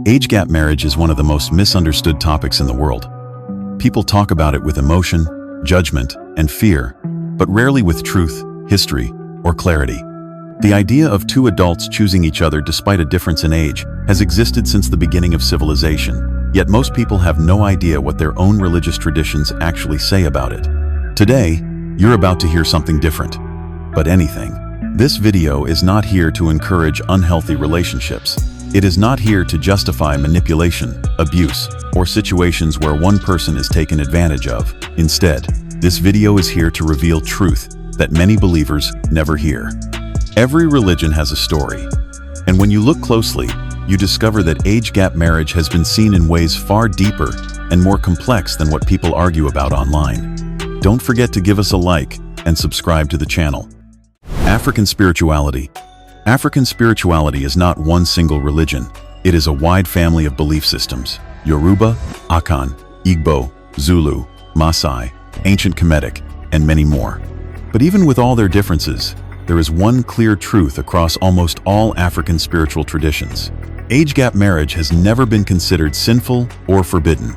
Age gap marriage is one of the most misunderstood topics in the world. People talk about it with emotion, judgment, and fear, but rarely with truth, history, or clarity. The idea of two adults choosing each other despite a difference in age has existed since the beginning of civilization, yet most people have no idea what their own religious traditions actually say about it. Today, you're about to hear something different, but anything. This video is not here to encourage unhealthy relationships. It is not here to justify manipulation, abuse, or situations where one person is taken advantage of. Instead, this video is here to reveal truth that many believers never hear. Every religion has a story, and when you look closely, you discover that age gap marriage has been seen in ways far deeper and more complex than what people argue about online. Don't forget to give us a like and subscribe to the channel. African spirituality. African spirituality is not one single religion. It is a wide family of belief systems: Yoruba, Akan, Igbo, Zulu, Maasai, ancient Kemetic, and many more. But even with all their differences, there is one clear truth across almost all African spiritual traditions. Age gap marriage has never been considered sinful or forbidden.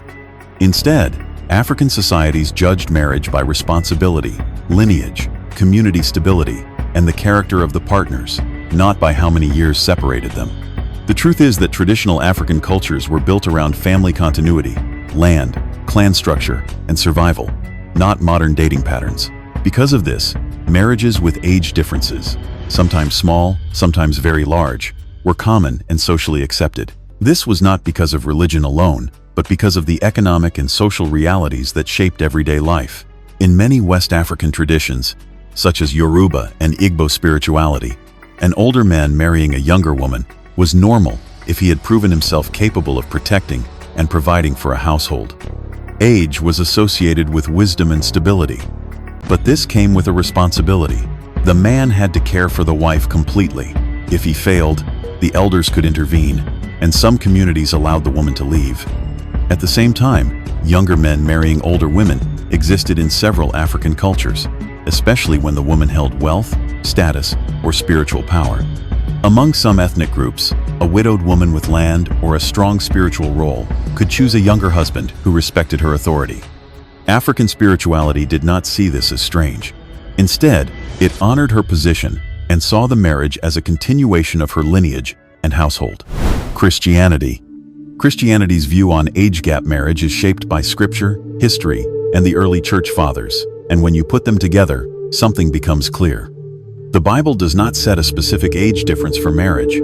Instead, African societies judged marriage by responsibility, lineage, community stability, and the character of the partners, not by how many years separated them. The truth is that traditional African cultures were built around family continuity, land, clan structure, and survival, not modern dating patterns. Because of this, marriages with age differences, sometimes small, sometimes very large, were common and socially accepted. This was not because of religion alone, but because of the economic and social realities that shaped everyday life. In many West African traditions, such as Yoruba and Igbo spirituality, an older man marrying a younger woman was normal if he had proven himself capable of protecting and providing for a household. Age was associated with wisdom and stability. But this came with a responsibility. The man had to care for the wife completely. If he failed, the elders could intervene, and some communities allowed the woman to leave. At the same time, younger men marrying older women existed in several African cultures, especially when the woman held wealth, status, or spiritual power. Among some ethnic groups, a widowed woman with land or a strong spiritual role could choose a younger husband who respected her authority. African spirituality did not see this as strange. Instead, it honored her position and saw the marriage as a continuation of her lineage and household. Christianity. Christianity's view on age gap marriage is shaped by scripture, history, and the early church fathers, and when you put them together, something becomes clear. The Bible does not set a specific age difference for marriage.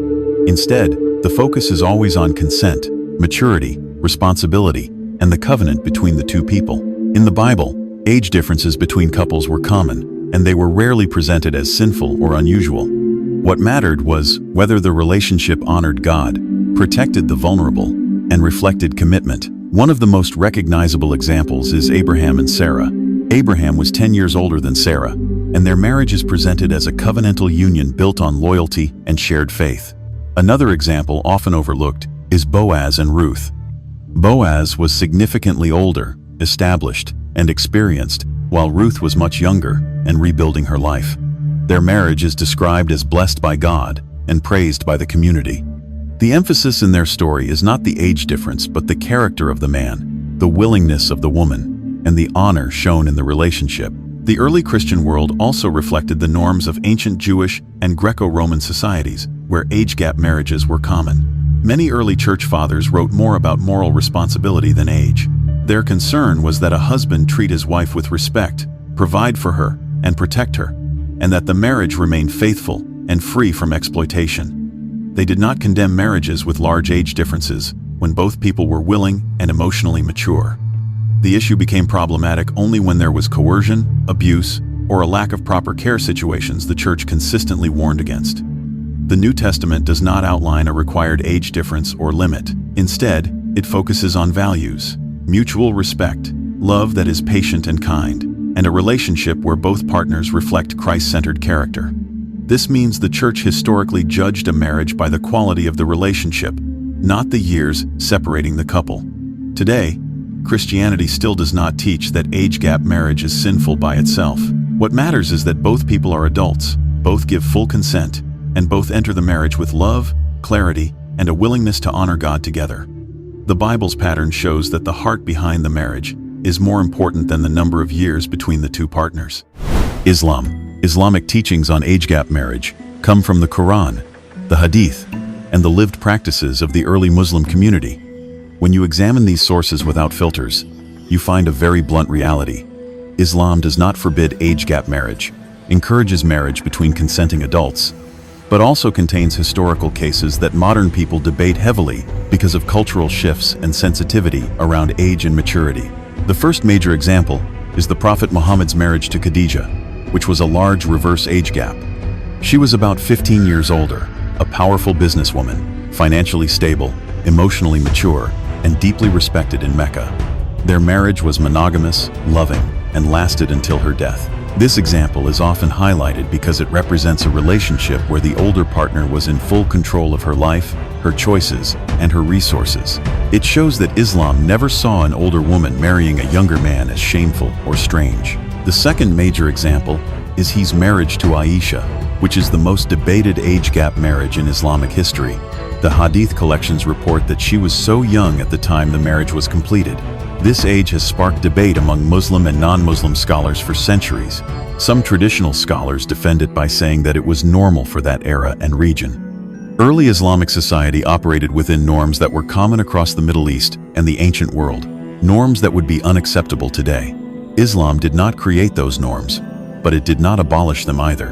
Instead, the focus is always on consent, maturity, responsibility, and the covenant between the two people. In the Bible, age differences between couples were common, and they were rarely presented as sinful or unusual. What mattered was whether the relationship honored God, protected the vulnerable, and reflected commitment. One of the most recognizable examples is Abraham and Sarah. Abraham was 10 years older than Sarah, and their marriage is presented as a covenantal union built on loyalty and shared faith. Another example often overlooked is Boaz and Ruth. Boaz was significantly older, established, and experienced, while Ruth was much younger and rebuilding her life. Their marriage is described as blessed by God and praised by the community. The emphasis in their story is not the age difference, but the character of the man, the willingness of the woman, and the honor shown in the relationship. The early Christian world also reflected the norms of ancient Jewish and Greco-Roman societies, where age gap marriages were common. Many early church fathers wrote more about moral responsibility than age. Their concern was that a husband treat his wife with respect, provide for her, and protect her, and that the marriage remain faithful and free from exploitation. They did not condemn marriages with large age differences when both people were willing and emotionally mature. The issue became problematic only when there was coercion, abuse, or a lack of proper care situations the church consistently warned against. The New Testament does not outline a required age difference or limit. Instead, it focuses on values, mutual respect, love that is patient and kind, and a relationship where both partners reflect Christ-centered character. This means the church historically judged a marriage by the quality of the relationship, not the years separating the couple. Today, Christianity still does not teach that age gap marriage is sinful by itself. What matters is that both people are adults, both give full consent, and both enter the marriage with love, clarity, and a willingness to honor God together. The Bible's pattern shows that the heart behind the marriage is more important than the number of years between the two partners. Islamic teachings on age gap marriage come from the Quran, the Hadith, and the lived practices of the early Muslim community. When you examine these sources without filters, you find a very blunt reality. Islam does not forbid age gap marriage, encourages marriage between consenting adults, but also contains historical cases that modern people debate heavily because of cultural shifts and sensitivity around age and maturity. The first major example is the Prophet Muhammad's marriage to Khadija, which was a large reverse age gap. She was about 15 years older, a powerful businesswoman, financially stable, emotionally mature, and deeply respected in Mecca. Their marriage was monogamous, loving, and lasted until her death. This example is often highlighted because it represents a relationship where the older partner was in full control of her life, her choices, and her resources. It shows that Islam never saw an older woman marrying a younger man as shameful or strange. The second major example is his marriage to Aisha, which is the most debated age gap marriage in Islamic history. The Hadith collections report that she was so young at the time the marriage was completed. This age has sparked debate among Muslim and non-Muslim scholars for centuries. Some traditional scholars defend it by saying that it was normal for that era and region. Early Islamic society operated within norms that were common across the Middle East and the ancient world, norms that would be unacceptable today. Islam did not create those norms, but it did not abolish them either.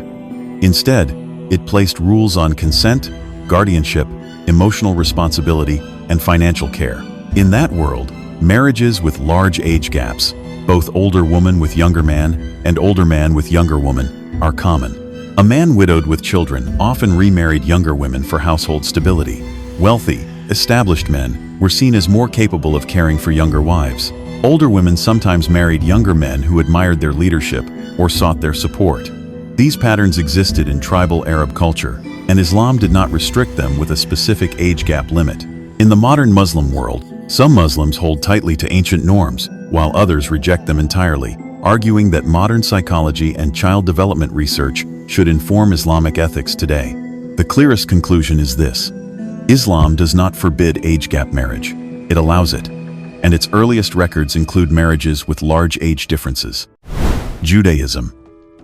Instead, it placed rules on consent, guardianship, emotional responsibility, and financial care. In that world, marriages with large age gaps, both older woman with younger man and older man with younger woman, are common. A man widowed with children often remarried younger women for household stability. Wealthy, established men were seen as more capable of caring for younger wives. Older women sometimes married younger men who admired their leadership or sought their support. These patterns existed in tribal Arab culture, and Islam did not restrict them with a specific age gap limit. In the modern Muslim world, some Muslims hold tightly to ancient norms, while others reject them entirely, arguing that modern psychology and child development research should inform Islamic ethics today. The clearest conclusion is this: Islam does not forbid age gap marriage. It allows it, and its earliest records include marriages with large age differences. Judaism.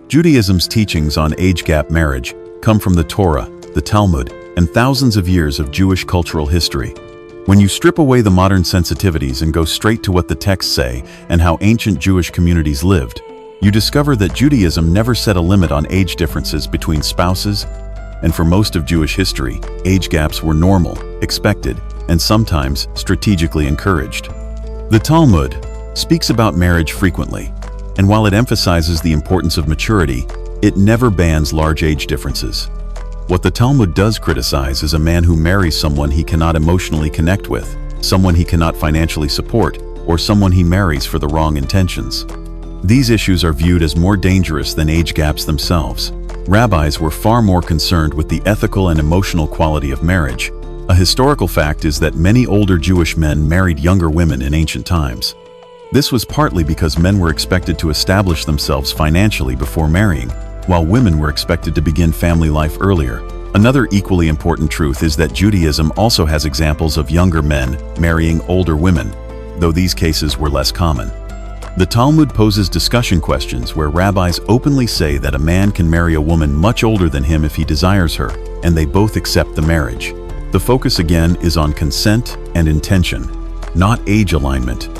Judaism's teachings on age gap marriage come from the Torah, the Talmud, and thousands of years of Jewish cultural history. When you strip away the modern sensitivities and go straight to what the texts say and how ancient Jewish communities lived, you discover that Judaism never set a limit on age differences between spouses, and for most of Jewish history, age gaps were normal, expected, and sometimes strategically encouraged. The Talmud speaks about marriage frequently, and while it emphasizes the importance of maturity, it never bans large age differences. What the Talmud does criticize is a man who marries someone he cannot emotionally connect with, someone he cannot financially support, or someone he marries for the wrong intentions. These issues are viewed as more dangerous than age gaps themselves. Rabbis were far more concerned with the ethical and emotional quality of marriage. A historical fact is that many older Jewish men married younger women in ancient times. This was partly because men were expected to establish themselves financially before marrying, while women were expected to begin family life earlier. Another equally important truth is that Judaism also has examples of younger men marrying older women, though these cases were less common. The Talmud poses discussion questions where rabbis openly say that a man can marry a woman much older than him if he desires her, and they both accept the marriage. The focus again is on consent and intention, not age alignment.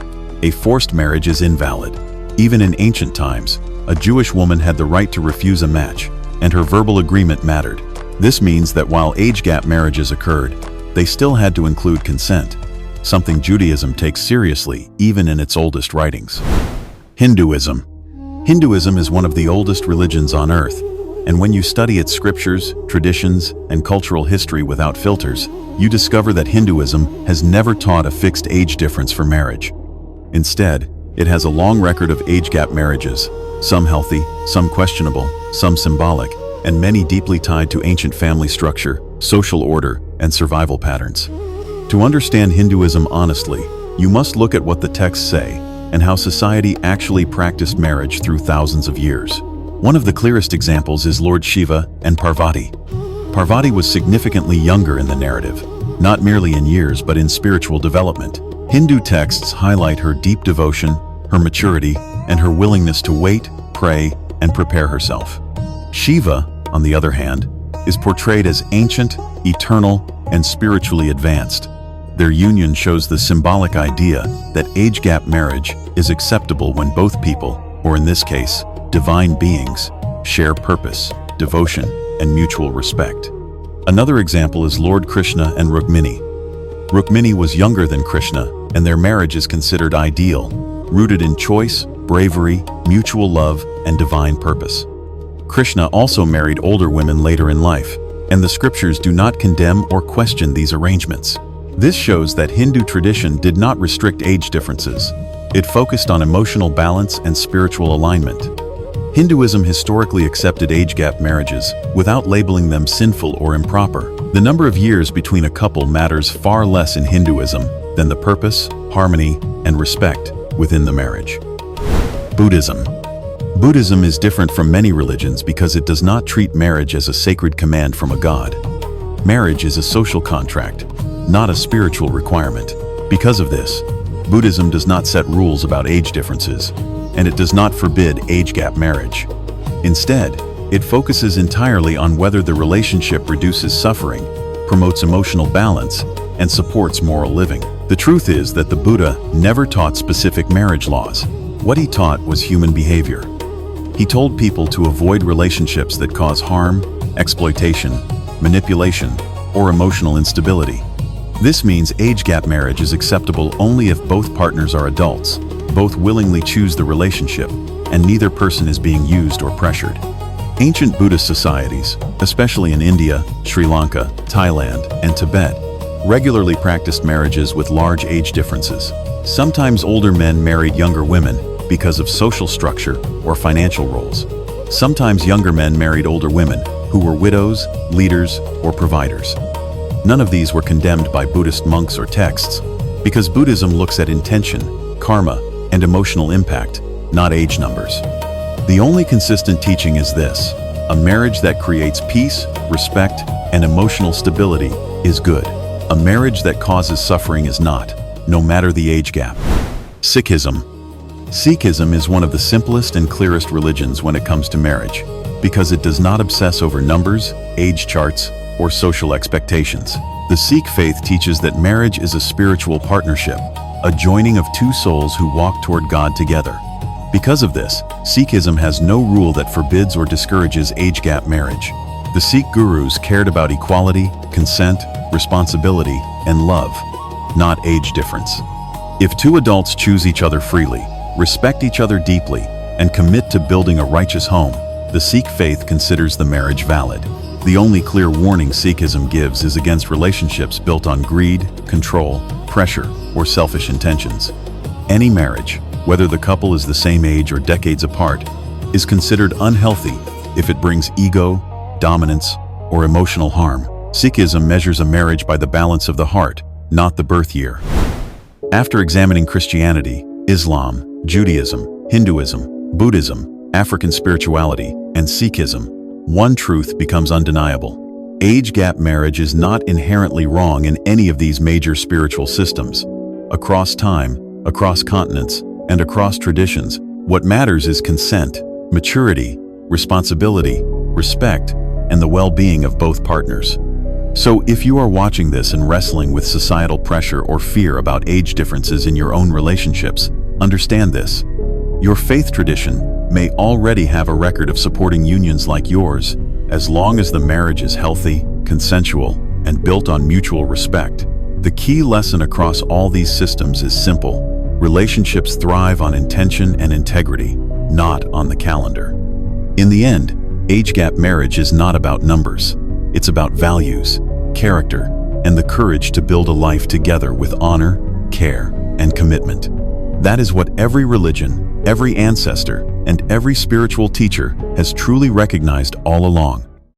A forced marriage is invalid. Even in ancient times, a Jewish woman had the right to refuse a match, and her verbal agreement mattered. This means that while age gap marriages occurred, they still had to include consent, something Judaism takes seriously even in its oldest writings. Hinduism. Hinduism is one of the oldest religions on earth, and when you study its scriptures, traditions, and cultural history without filters, you discover that Hinduism has never taught a fixed age difference for marriage. Instead, it has a long record of age gap marriages, some healthy, some questionable, some symbolic, and many deeply tied to ancient family structure, social order, and survival patterns. To understand Hinduism honestly, you must look at what the texts say and how society actually practiced marriage through thousands of years. One of the clearest examples is Lord Shiva and Parvati. Parvati was significantly younger in the narrative, not merely in years but in spiritual development. Hindu texts highlight her deep devotion, her maturity, and her willingness to wait, pray, and prepare herself. Shiva, on the other hand, is portrayed as ancient, eternal, and spiritually advanced. Their union shows the symbolic idea that age gap marriage is acceptable when both people, or in this case, divine beings, share purpose, devotion, and mutual respect. Another example is Lord Krishna and Rukmini. Rukmini was younger than Krishna, and their marriage is considered ideal, rooted in choice, bravery, mutual love, and divine purpose. Krishna also married older women later in life, and the scriptures do not condemn or question these arrangements. This shows that Hindu tradition did not restrict age differences. It focused on emotional balance and spiritual alignment. Hinduism historically accepted age gap marriages without labeling them sinful or improper. The number of years between a couple matters far less in Hinduism than the purpose, harmony, and respect within the marriage. Buddhism. Buddhism is different from many religions because it does not treat marriage as a sacred command from a god. Marriage is a social contract, not a spiritual requirement. Because of this, Buddhism does not set rules about age differences, and it does not forbid age gap marriage. Instead, it focuses entirely on whether the relationship reduces suffering, promotes emotional balance, and supports moral living. The truth is that the Buddha never taught specific marriage laws. What he taught was human behavior. He told people to avoid relationships that cause harm, exploitation, manipulation, or emotional instability. This means age gap marriage is acceptable only if both partners are adults, both willingly choose the relationship, and neither person is being used or pressured. Ancient Buddhist societies, especially in India, Sri Lanka, Thailand, and Tibet, regularly practiced marriages with large age differences. Sometimes older men married younger women because of social structure or financial roles. Sometimes younger men married older women who were widows, leaders, or providers. None of these were condemned by Buddhist monks or texts, because Buddhism looks at intention, karma, and emotional impact, not age numbers. The only consistent teaching is this: a marriage that creates peace, respect, and emotional stability is good. A marriage that causes suffering is not, no matter the age gap. Sikhism. Sikhism is one of the simplest and clearest religions when it comes to marriage, because it does not obsess over numbers, age charts, or social expectations. The Sikh faith teaches that marriage is a spiritual partnership, a joining of two souls who walk toward God together. Because of this, Sikhism has no rule that forbids or discourages age gap marriage. The Sikh gurus cared about equality, consent, responsibility, and love, not age difference. If two adults choose each other freely, respect each other deeply, and commit to building a righteous home, the Sikh faith considers the marriage valid. The only clear warning Sikhism gives is against relationships built on greed, control, pressure, or selfish intentions. Any marriage, whether the couple is the same age or decades apart, is considered unhealthy if it brings ego, dominance, or emotional harm. Sikhism measures a marriage by the balance of the heart, not the birth year. After examining Christianity, Islam, Judaism, Hinduism, Buddhism, African spirituality, and Sikhism, one truth becomes undeniable. Age gap marriage is not inherently wrong in any of these major spiritual systems. Across time, across continents, and across traditions, what matters is consent, maturity, responsibility, respect, and the well-being of both partners. So if you are watching this and wrestling with societal pressure or fear about age differences in your own relationships, understand this: your faith tradition may already have a record of supporting unions like yours, as long as the marriage is healthy, consensual, and built on mutual respect. The key lesson across all these systems is simple: relationships thrive on intention and integrity, not on the calendar. In the end, age gap marriage is not about numbers. It's about values, character, and the courage to build a life together with honor, care, and commitment. That is what every religion, every ancestor, and every spiritual teacher has truly recognized all along.